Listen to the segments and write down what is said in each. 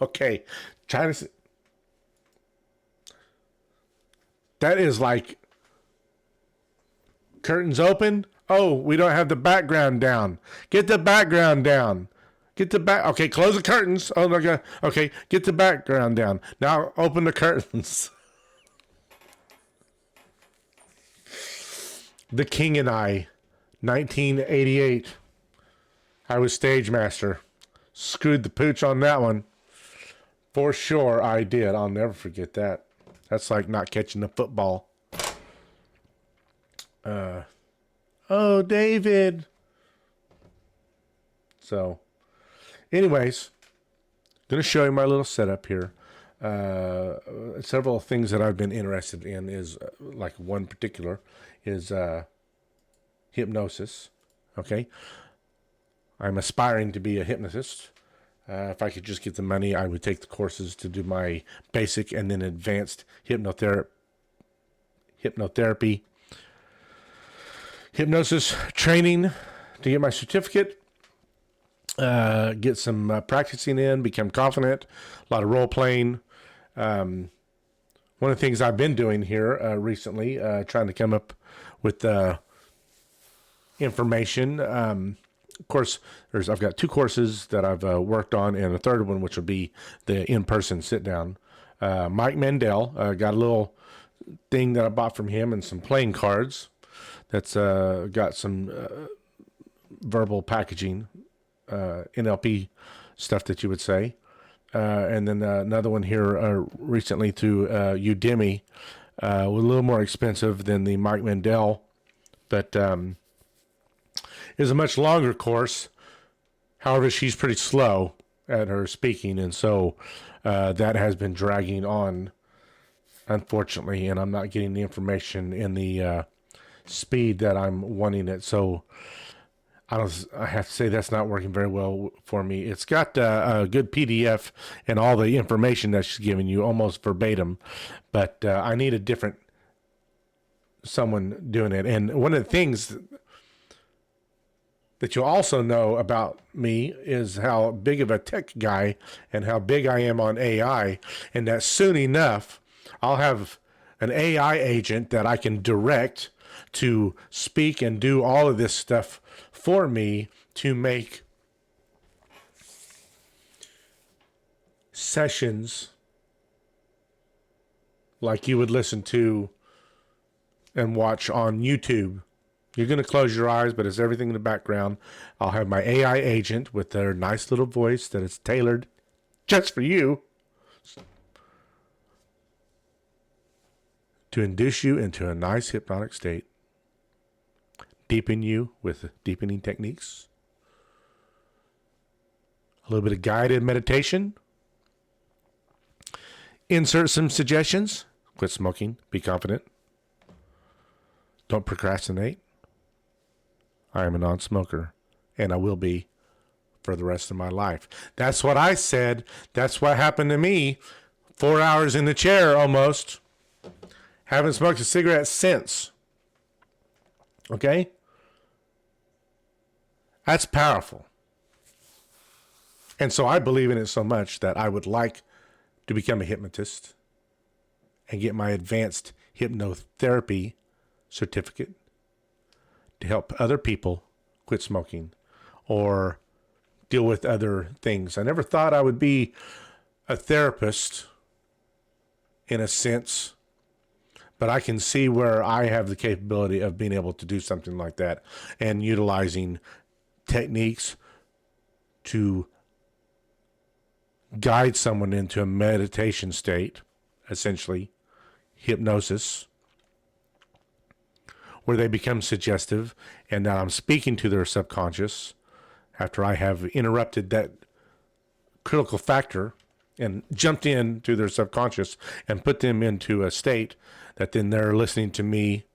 Okay, China. That is like curtains open. Oh, we don't have the background down. Get the background down. Get the back. Okay, close the curtains. Oh my god. Okay, get the background down. Now open the curtains. The King and I, 1988. I was stage master. Screwed the pooch on that one. For sure I did. I'll never forget that. That's like not catching the football. Oh, David. So, anyways, going to show you my little setup here. Several things that I've been interested in is like one particular is hypnosis. Okay. I'm aspiring to be a hypnotist. If I could just get the money, I would take the courses to do my basic and then advanced hypnotherapy, hypnosis training to get my certificate, get some practicing in, become confident, a lot of role playing. One of the things I've been doing here recently, trying to come up with information. Of course, I've got 2 courses that I've worked on, and a third one, which will be the in-person sit-down. Mike Mandel, got a little thing that I bought from him and some playing cards that's got some verbal packaging, NLP stuff that you would say. And then another one here recently through Udemy, a little more expensive than the Mike Mandel, but is a much longer course. However, she's pretty slow at her speaking, and so that has been dragging on, unfortunately, and I'm not getting the information in the speed that I'm wanting it. So I have to say that's not working very well for me. It's got a good PDF and all the information that she's giving you, almost verbatim, but I need a different someone doing it. And one of the things that you'll also know about me is how big of a tech guy and how big I am on AI, and that soon enough I'll have an AI agent that I can direct to speak and do all of this stuff for me to make sessions like you would listen to and watch on YouTube. You're going to close your eyes, but it's everything in the background. I'll have my AI agent with their nice little voice that is tailored just for you to induce you into a nice hypnotic state, deepen you with deepening techniques, a little bit of guided meditation, insert some suggestions, quit smoking, be confident, don't procrastinate. I am a non-smoker, and I will be for the rest of my life. That's what I said. That's what happened to me. 4 hours in the chair almost. Haven't smoked a cigarette since. Okay? That's powerful. And so I believe in it so much that I would like to become a hypnotist and get my advanced hypnotherapy certificate to help other people quit smoking or deal with other things. I never thought I would be a therapist in a sense, but I can see where I have the capability of being able to do something like that and utilizing techniques to guide someone into a meditation state, essentially hypnosis, where they become suggestive, and now I'm speaking to their subconscious after I have interrupted that critical factor and jumped into their subconscious and put them into a state that then they're listening to me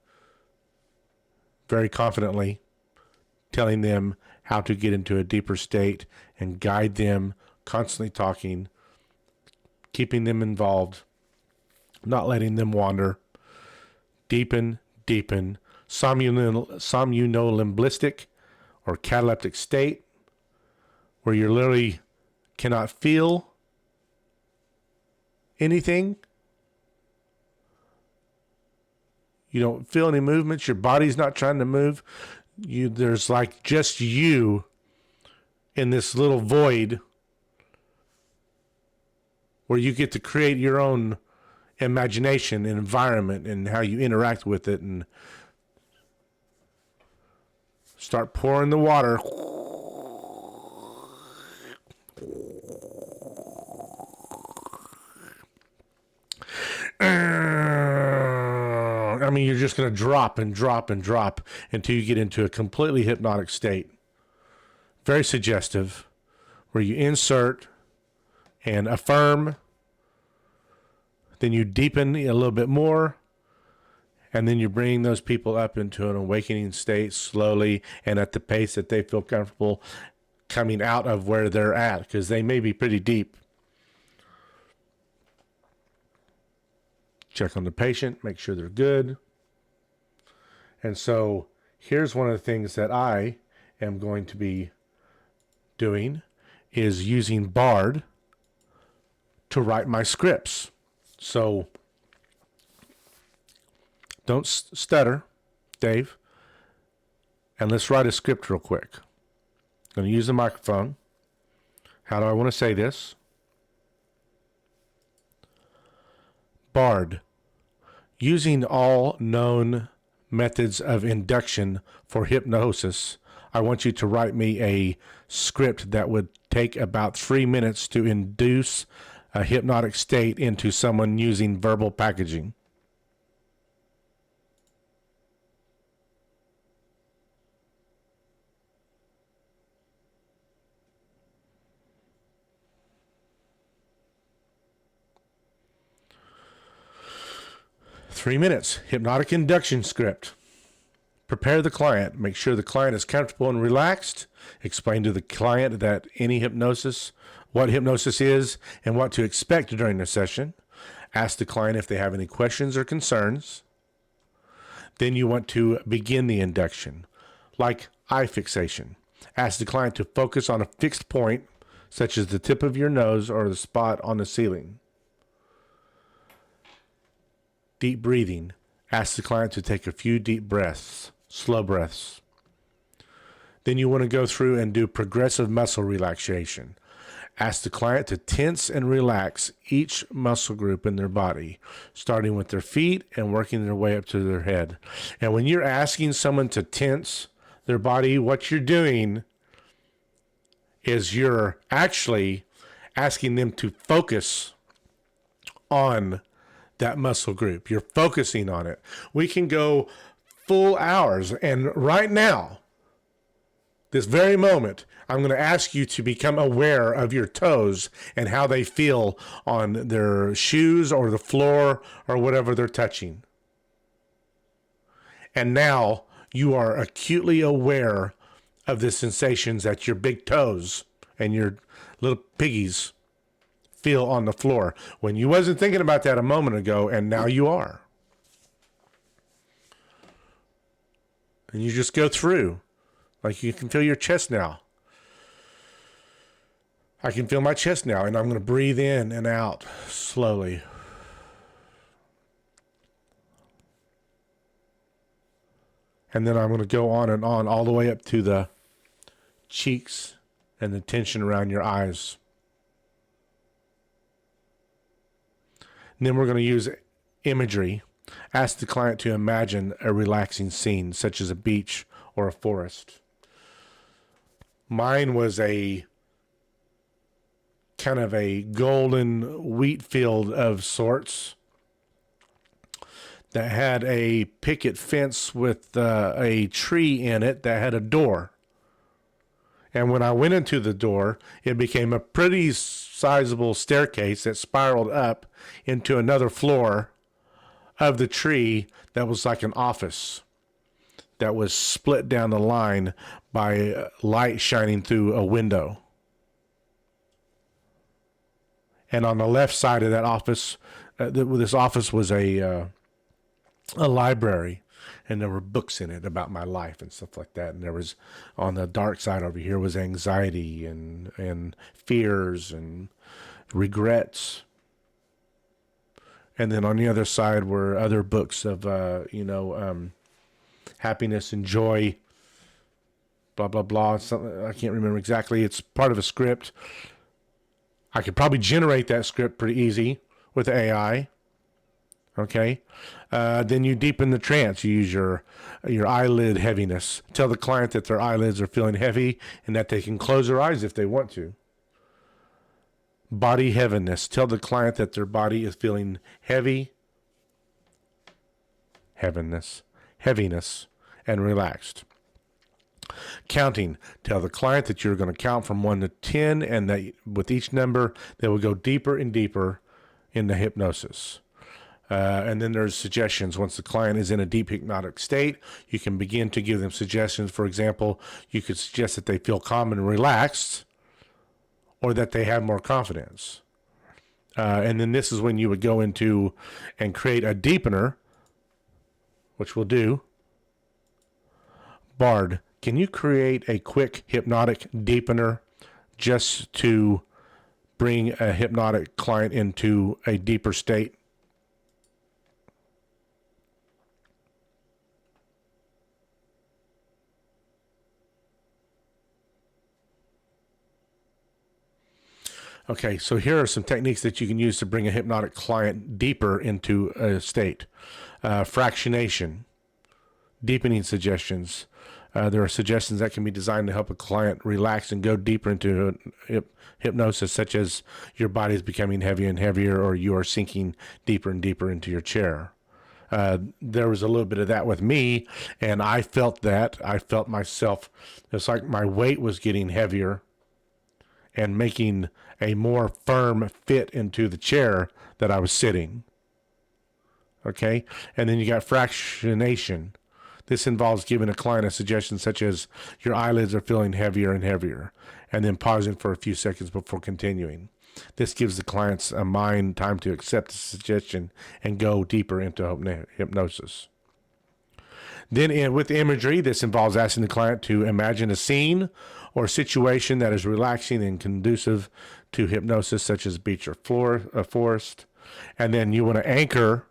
very confidently, telling them how to get into a deeper state and guide them, constantly talking, keeping them involved, not letting them wander, deepen, somnambulistic or cataleptic state where you literally cannot feel anything. You don't feel any movements. Your body's not trying to move. There's like just you in this little void where you get to create your own imagination and environment and how you interact with it, and start pouring the water. I mean, you're just going to drop and drop and drop until you get into a completely hypnotic state. Very suggestive, where you insert and affirm, then you deepen a little bit more, and then you bring those people up into an awakening state slowly and at the pace that they feel comfortable coming out of where they're at, because they may be pretty deep. Check on the patient, make sure they're good. And so here's one of the things that I am going to be doing is using Bard to write my scripts. So don't stutter, Dave. And let's write a script real quick. I'm going to use the microphone. How do I want to say this? Bard. Using all known methods of induction for hypnosis, I want you to write me a script that would take about 3 minutes to induce a hypnotic state into someone using verbal packaging. Three minutes, hypnotic induction script. Prepare the client. Make sure the client is comfortable and relaxed. Explain to the client that what hypnosis is and what to expect during the session. Ask the client if they have any questions or concerns. Then you want to begin the induction, like eye fixation. Ask the client to focus on a fixed point, such as the tip of your nose or the spot on the ceiling. Deep breathing. Ask the client to take a few deep breaths, slow breaths. Then you want to go through and do progressive muscle relaxation. Ask the client to tense and relax each muscle group in their body, starting with their feet and working their way up to their head. And when you're asking someone to tense their body, what you're doing is you're actually asking them to focus on that muscle group. You're focusing on it. We can go full hours. And right now, this very moment, I'm going to ask you to become aware of your toes and how they feel on their shoes or the floor or whatever they're touching. And now you are acutely aware of the sensations that your big toes and your little piggies feel on the floor when you wasn't thinking about that a moment ago, and now you are. And you just go through, like you can feel your chest now. I can feel my chest now, and I'm going to breathe in and out slowly. And then I'm going to go on and on all the way up to the cheeks and the tension around your eyes. And then we're going to use imagery. Ask the client to imagine a relaxing scene, such as a beach or a forest. Mine was a kind of a golden wheat field of sorts that had a picket fence with a tree in it that had a door. And when I went into the door, it became a pretty sizable staircase that spiraled up into another floor of the tree that was like an office that was split down the line by light shining through a window. And on the left side of that office, this office was a library, and there were books in it about my life and stuff like that. And there was, on the dark side over here, was anxiety and fears and regrets. And then on the other side were other books of, happiness and joy, blah, blah, blah. Something, I can't remember exactly. It's part of a script. I could probably generate that script pretty easy with AI. Okay. Then you deepen the trance. You use your eyelid heaviness. Tell the client that their eyelids are feeling heavy and that they can close their eyes if they want to. Body heaviness. Tell the client that their body is feeling heavy, heaviness, heaviness, and relaxed. Counting. Tell the client that you're going to count from 1 to 10, and that with each number, they will go deeper and deeper into hypnosis. And then there's suggestions. Once the client is in a deep hypnotic state, you can begin to give them suggestions. For example, you could suggest that they feel calm and relaxed, or that they have more confidence. And then this is when you would go into and create a deepener, which we'll do. Bard, can you create a quick hypnotic deepener just to bring a hypnotic client into a deeper state? Okay, so here are some techniques that you can use to bring a hypnotic client deeper into a state. Fractionation, deepening suggestions. There are suggestions that can be designed to help a client relax and go deeper into hypnosis, such as your body is becoming heavier and heavier, or you are sinking deeper and deeper into your chair. There was a little bit of that with me, and I felt that. I felt myself, it's like my weight was getting heavier and making a more firm fit into the chair that I was sitting. Okay? And then you got fractionation. This involves giving a client a suggestion such as your eyelids are feeling heavier and heavier, and then pausing for a few seconds before continuing. This gives the client's mind time to accept the suggestion and go deeper into hypnosis. Then with imagery, this involves asking the client to imagine a scene or situation that is relaxing and conducive to hypnosis, such as a beach or a forest. And then you want to anchor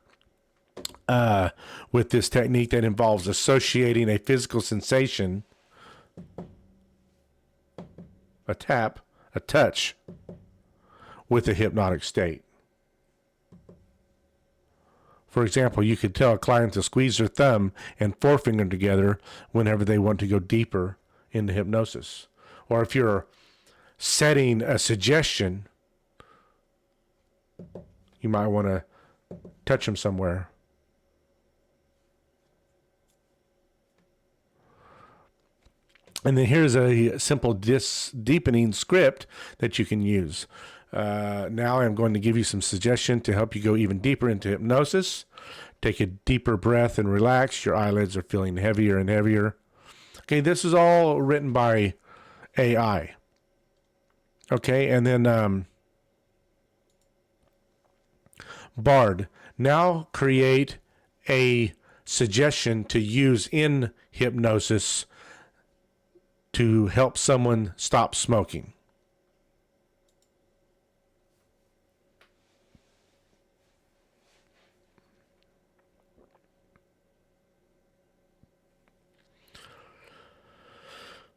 with this technique that involves associating a physical sensation, a tap, a touch, with a hypnotic state. For example, you could tell a client to squeeze their thumb and forefinger together whenever they want to go deeper into hypnosis. Or if you're setting a suggestion, you might want to touch them somewhere. And then here's a simple deepening script that you can use. Now I'm going to give you some suggestion to help you go even deeper into hypnosis. Take a deeper breath and relax. Your eyelids are feeling heavier and heavier. Okay, this is all written by AI. Okay, and then Bard. Now create a suggestion to use in hypnosis to help someone stop smoking.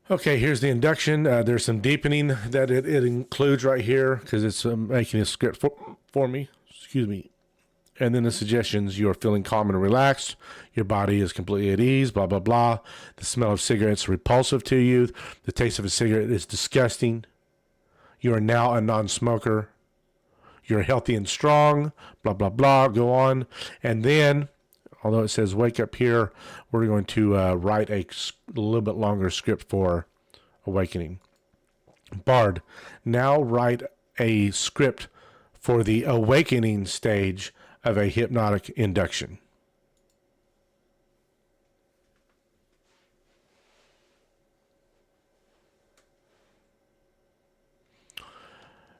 Okay, here's the induction. There's some deepening that it includes right here because it's making a script for me. Excuse me. And then the suggestions: you are feeling calm and relaxed. Your body is completely at ease, blah, blah, blah. The smell of cigarettes is repulsive to you. The taste of a cigarette is disgusting. You are now a non-smoker. You're healthy and strong, blah, blah, blah. Go on. And then, although it says wake up here, we're going to write a little bit longer script for awakening. Bard, now write a script for the awakening stage of a hypnotic induction.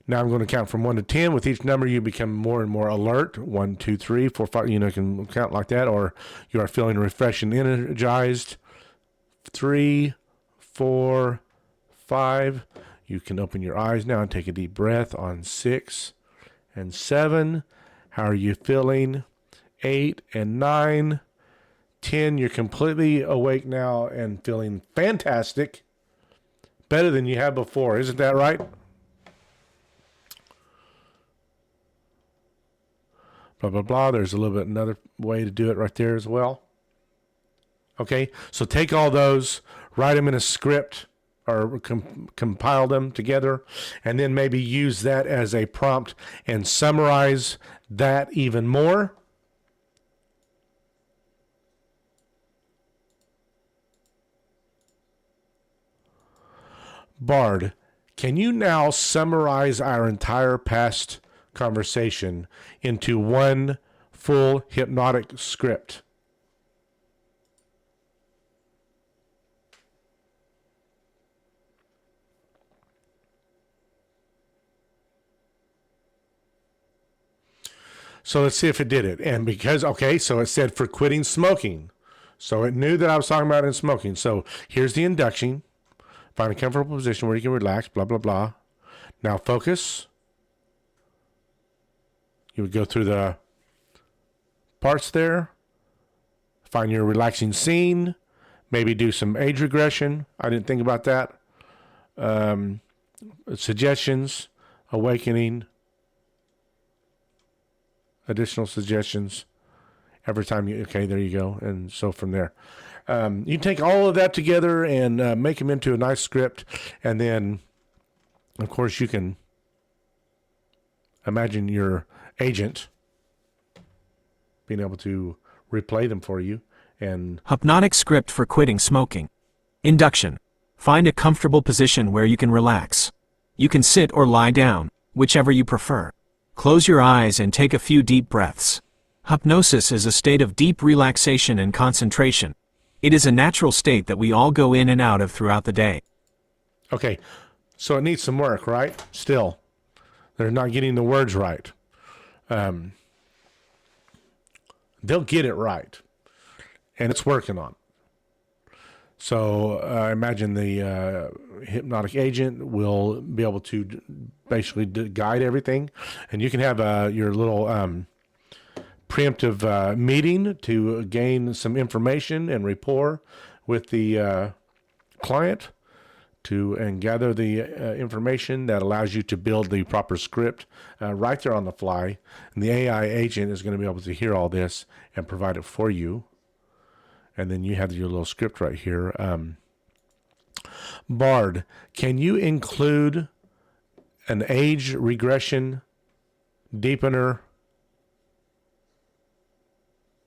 Now I'm going to count from 1 to 10. With each number, you become more and more alert. 1, 2, 3, 4, 5. You can count like that, or you are feeling refreshed and energized. 3, 4, 5. You can open your eyes now and take a deep breath on 6 and 7. How are you feeling? 8 and 9. 10, you're completely awake now and feeling fantastic. Better than you have before. Isn't that right? Blah, blah, blah. There's a little bit another way to do it right there as well. Okay, so take all those, write them in a script or compile them together, and then maybe use that as a prompt and summarize that even more. Bard, can you now summarize our entire past conversation into one full hypnotic script? So let's see if it did it. And because, okay, so it said for quitting smoking. So it knew that I was talking about in smoking. So here's the induction. Find a comfortable position where you can relax, blah, blah, blah. Now focus. You would go through the parts there. Find your relaxing scene. Maybe do some age regression. I didn't think about that. Suggestions, awakening, additional suggestions every time you, okay, there you go. And so from there, you take all of that together and make them into a nice script. And then, of course, you can imagine your agent being able to replay them for you. And Hypnotic script for quitting smoking. Induction. Find a comfortable position where you can relax. You can sit or lie down, whichever you prefer. Close your eyes and take a few deep breaths. Hypnosis is a state of deep relaxation and concentration. It is a natural state that we all go in and out of throughout the day. okay, so it needs some work, right? Still, they're not getting the words right. They'll get it right, and it's working on. So I imagine the hypnotic agent will be able to basically guide everything, and you can have your little preemptive meeting to gain some information and rapport with the client and gather the information that allows you to build the proper script right there on the fly. And the AI agent is going to be able to hear all this and provide it for you. And then you have your little script right here. Bard, can you include an age regression deepener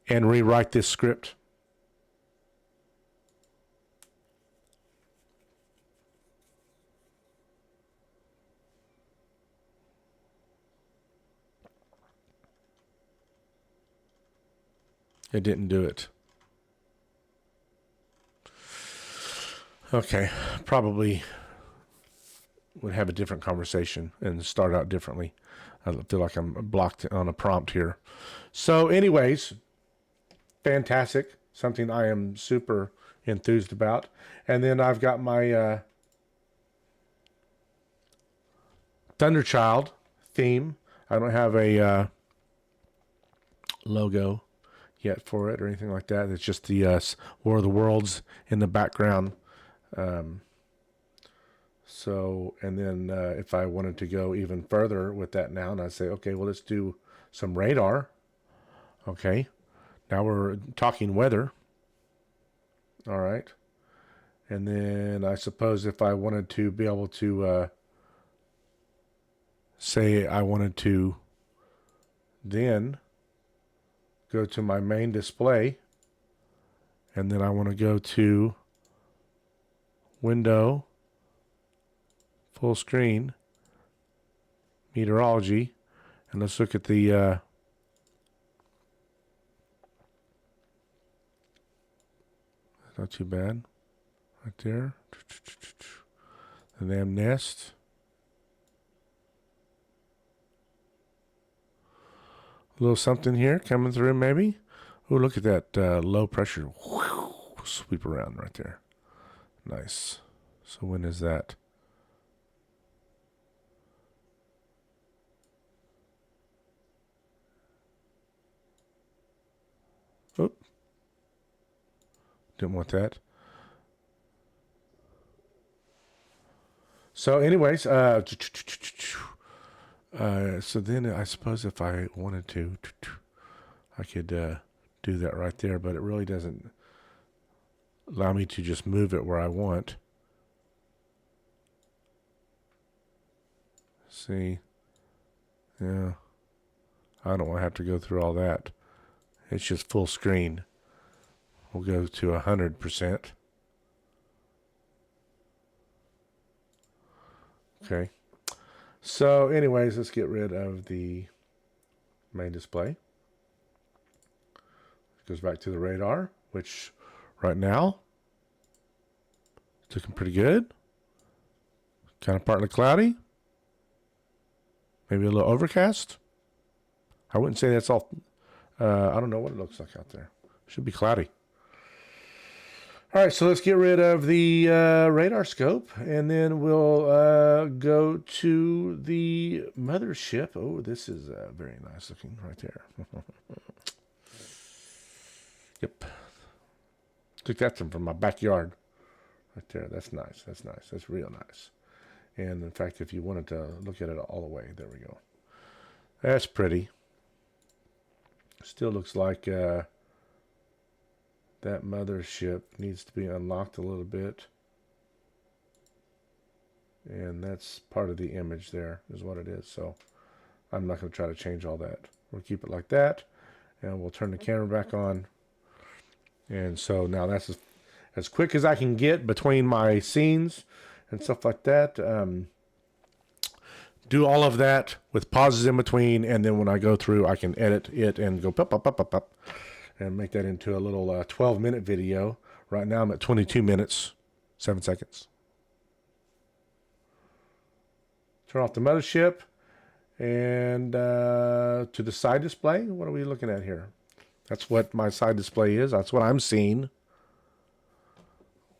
and rewrite this script? It didn't do it. Okay, probably would have a different conversation and start out differently. I feel like I'm blocked on a prompt here. So anyways, fantastic. Something I am super enthused about. And then I've got my Thunderchild theme. I don't have a logo yet for it or anything like that. It's just the War of the Worlds in the background. So, and then if I wanted to go even further with that now, and I'd say, okay, well, let's do some radar. Okay, now we're talking weather. All right. And then I suppose if I wanted to be able to say I wanted to then go to my main display, and then I want to go to window, full screen, meteorology, and let's look at the not too bad right there. The damn nest. A little something here coming through maybe. Oh, look at that low pressure. Whew, sweep around right there. Nice. So when is that? Didn't want that. So anyways, so then I suppose if I wanted to, I could do that right there, but it really doesn't allow me to just move it where I want. See, yeah, I don't want to have to go through all that. It's just full screen. We'll go to 100%. Okay. So anyways, let's get rid of the main display. It goes back to the radar, which right now it's looking pretty good. Kind of partly cloudy. Maybe a little overcast. I wouldn't say that's all. I don't know what it looks like out there. Should be cloudy. All right, so let's get rid of the radar scope, and then we'll go to the mothership. Oh, this is very nice looking right there. Yep. Took that from my backyard right there. That's nice. That's nice. That's real nice. And in fact, if you wanted to look at it all the way, there we go. That's pretty. Still looks like that mothership needs to be unlocked a little bit. And that's part of the image there is what it is. So I'm not going to try to change all that. We'll keep it like that. And we'll turn the camera back on. And so now that's as quick as I can get between my scenes and stuff like that. Do all of that with pauses in between. And then when I go through, I can edit it and go pop, pop, pop, pop, pop. And make that into a little 12-minute video. Right now I'm at 22 minutes, 7 seconds. Turn off the mothership and to the side display. What are we looking at here? That's what my side display is. That's what I'm seeing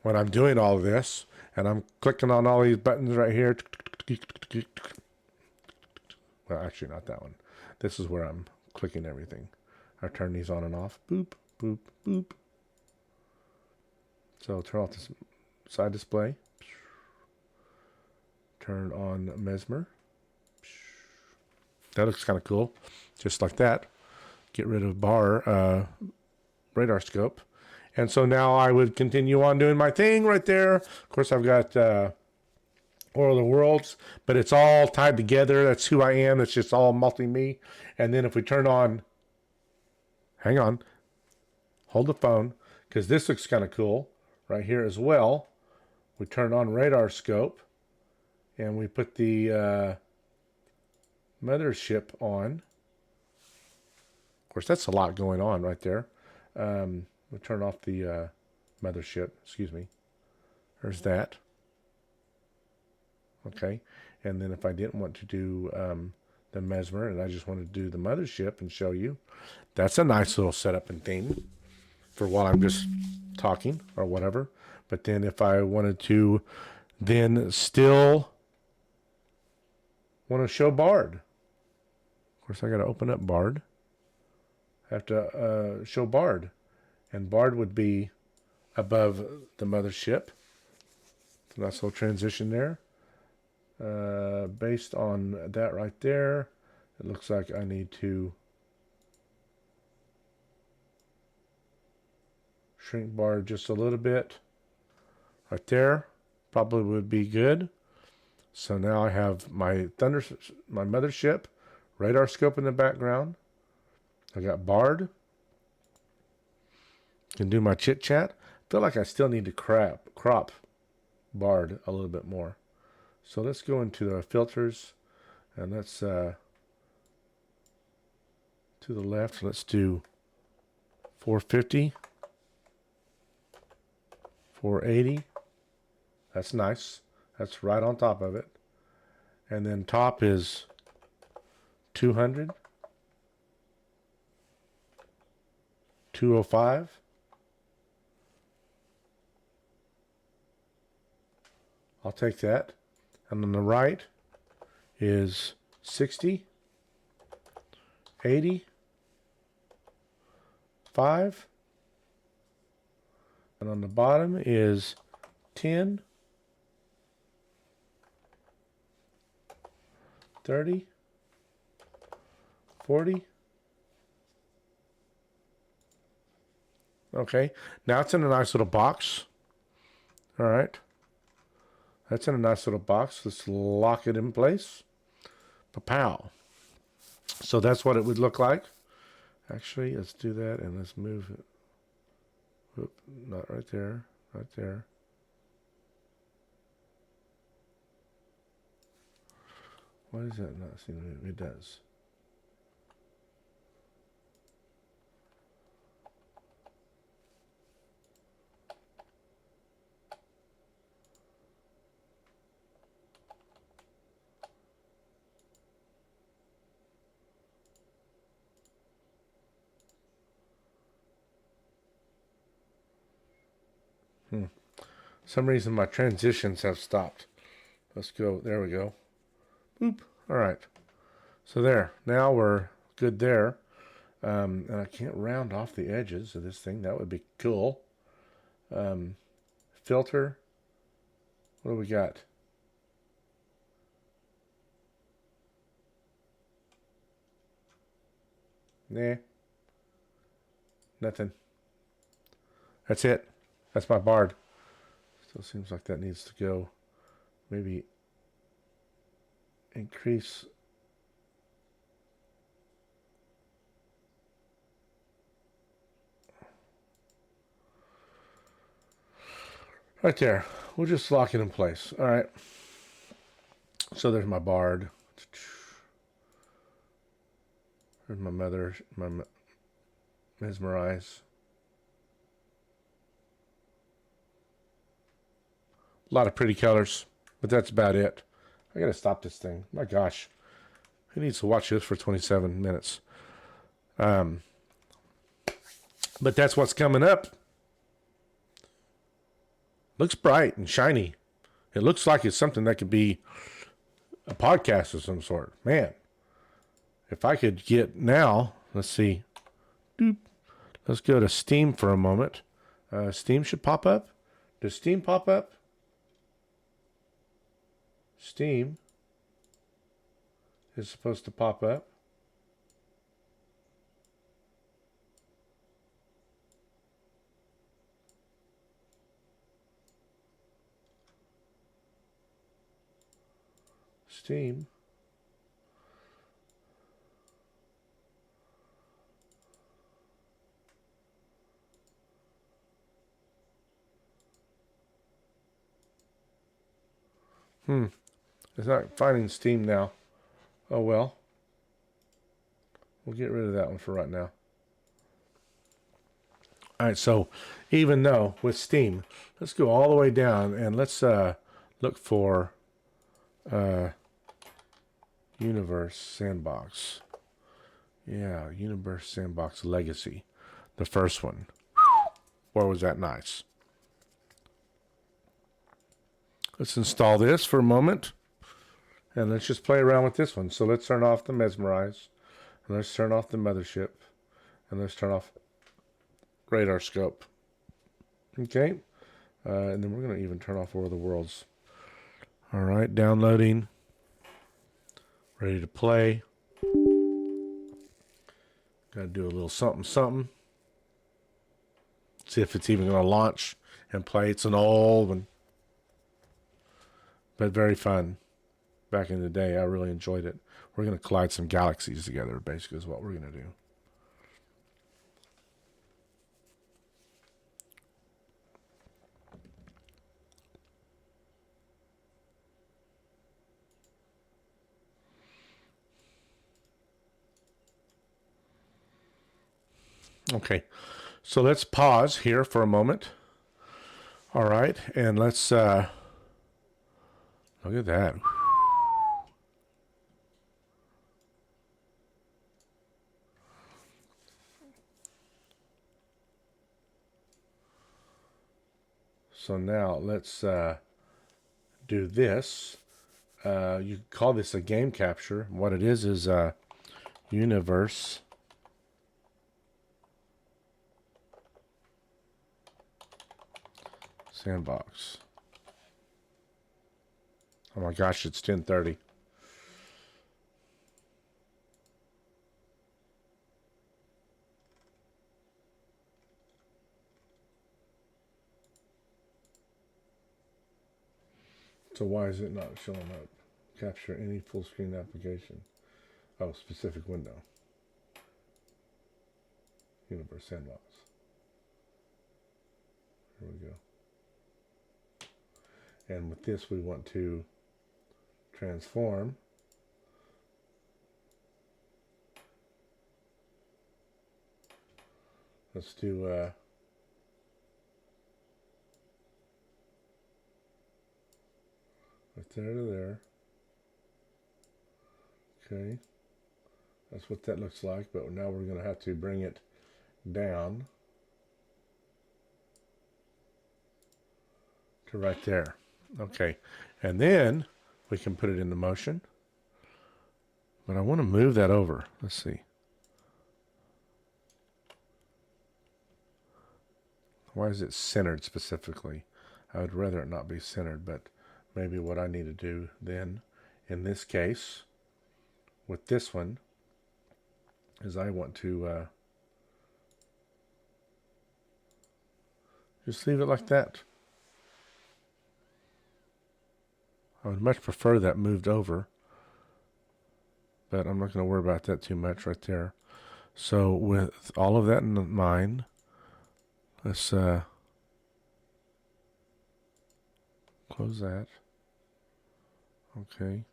when I'm doing all of this. And I'm clicking on all these buttons right here. Well, actually not that one. This is where I'm clicking everything. I turn these on and off. Boop, boop, boop. So turn off this side display. Turn on Mesmer. That looks kind of cool. Just like that. Get rid of radar scope. And so now I would continue on doing my thing right there. Of course, I've got War of the Worlds, but it's all tied together. That's who I am. It's just all multi-me. And then if we turn on, hang on, hold the phone, because this looks kind of cool right here as well. We turn on radar scope, and we put the mothership on. Of course, that's a lot going on right there. We'll turn off the mothership, excuse me. There's that. Okay, and then if I didn't want to do the Mesmer and I just wanted to do the mothership and show you, that's a nice little setup and theme for while I'm just talking or whatever. But then if I wanted to then still want to show Bard, of course I got to open up Bard. I have to show Bard, and Bard would be above the mothership. It's a nice little transition there. Based on that right there, it looks like I need to shrink Bard just a little bit. Right there, probably would be good. So now I have my mothership, radar scope in the background. I got Bard. Can do my chit chat. Feel like I still need to crop Bard a little bit more. So let's go into the filters, and let's to the left. Let's do 450, 480. That's nice. That's right on top of it. And then top is 200, 205. I'll take that. And on the right is 60, 80, 5, And on the bottom is 10, 30, 40. Okay, now it's in a nice little box. All right. That's in a nice little box. Let's lock it in place. Pow. So that's what it would look like. Actually, let's do that and let's move it. Whoop, not right there. Right there. Why does that not seem to? It does. Some reason my transitions have stopped. Let's go. There we go. Boop. All right. So there. Now we're good there. And I can't round off the edges of this thing. That would be cool. Filter. What do we got? Nah. Nothing. That's it. That's my Bard. Still seems like that needs to go. Maybe increase. Right there. We'll just lock it in place. All right. So there's my Bard. There's my mother, my mesmerize. A lot of pretty colors, but that's about it. I gotta stop this thing. My gosh. Who needs to watch this for 27 minutes? But that's what's coming up. Looks bright and shiny. It looks like it's something that could be a podcast of some sort. Man, if I could get now, let's see. Doop. Let's go to Steam for a moment. Steam should pop up. Does Steam pop up? Steam is supposed to pop up. Steam. It's not finding Steam now. Oh well. We'll get rid of that one for right now. All right, so even though with Steam, let's go all the way down and let's look for Universe Sandbox. Yeah, Universe Sandbox Legacy. The first one. Boy, was that nice. Let's install this for a moment. And let's just play around with this one. So let's turn off the Mesmerize. And let's turn off the Mothership. And let's turn off Radar Scope. Okay. And then we're going to even turn off War of the Worlds. All right, downloading. Ready to play. Got to do a little something, something. See if it's even going to launch and play. It's an old one. But very fun. Back in the day, I really enjoyed it. We're going to collide some galaxies together, basically, is what we're going to do. Okay, so let's pause here for a moment. All right, and let's look at that. So now let's do this. You could call this a game capture. What it is universe Sandbox. Oh my gosh, it's 10:30. So why is it not showing up? Capture any full screen application. Oh, specific window. Universe Sandbox. Here we go. And with this, we want to transform. Let's do right there to there. Okay. That's what that looks like, but now we're going to have to bring it down to right there. Okay. And then we can put it into motion. But I want to move that over. Let's see. Why is it centered specifically? I would rather it not be centered, but maybe what I need to do then, in this case, with this one, is I want to just leave it like that. I would much prefer that moved over, but I'm not going to worry about that too much right there. So with all of that in mind, let's close that. Okay.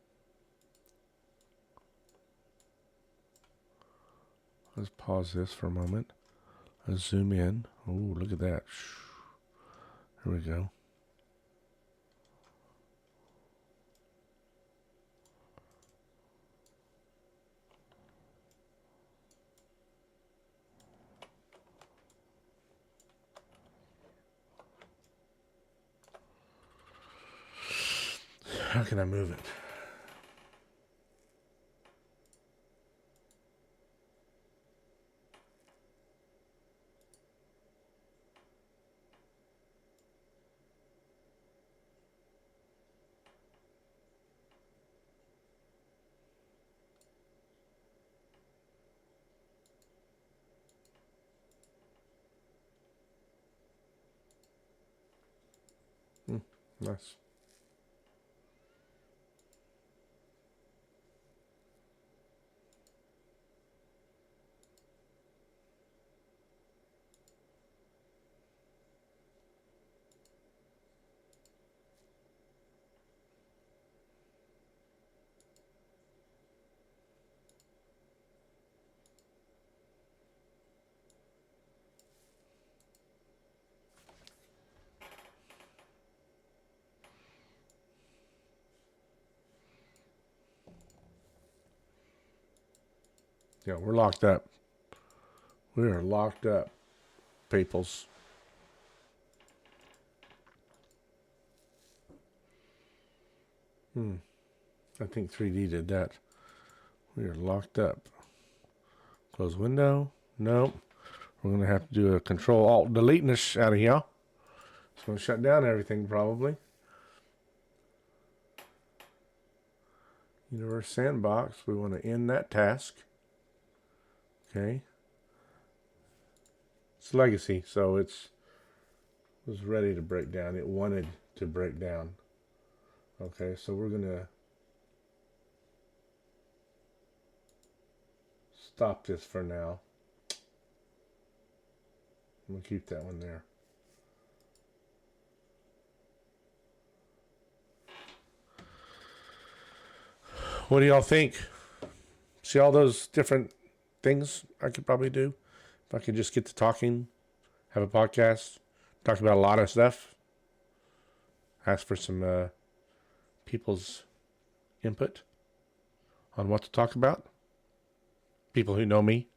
Let's pause this for a moment. Let's zoom in. Oh, look at that. Here we go. How can I move it? Nice. Yeah, we're locked up. We are locked up, peoples. I think 3D did that. We are locked up. Close window. Nope. We're going to have to do a Control-Alt-Delete this out of here. It's going to shut down everything probably. Universe Sandbox. We want to end that task. Okay. It's legacy, so it was ready to break down. It wanted to break down. Okay, so we're going to stop this for now. I'm going to keep that one there. What do y'all think? See all those different things I could probably do if I could just get to talking, have a podcast, talk about a lot of stuff, ask for some people's input on what to talk about. People who know me,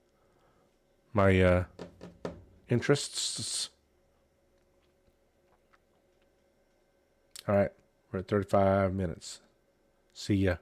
my interests. All right, we're at 35 minutes. See ya.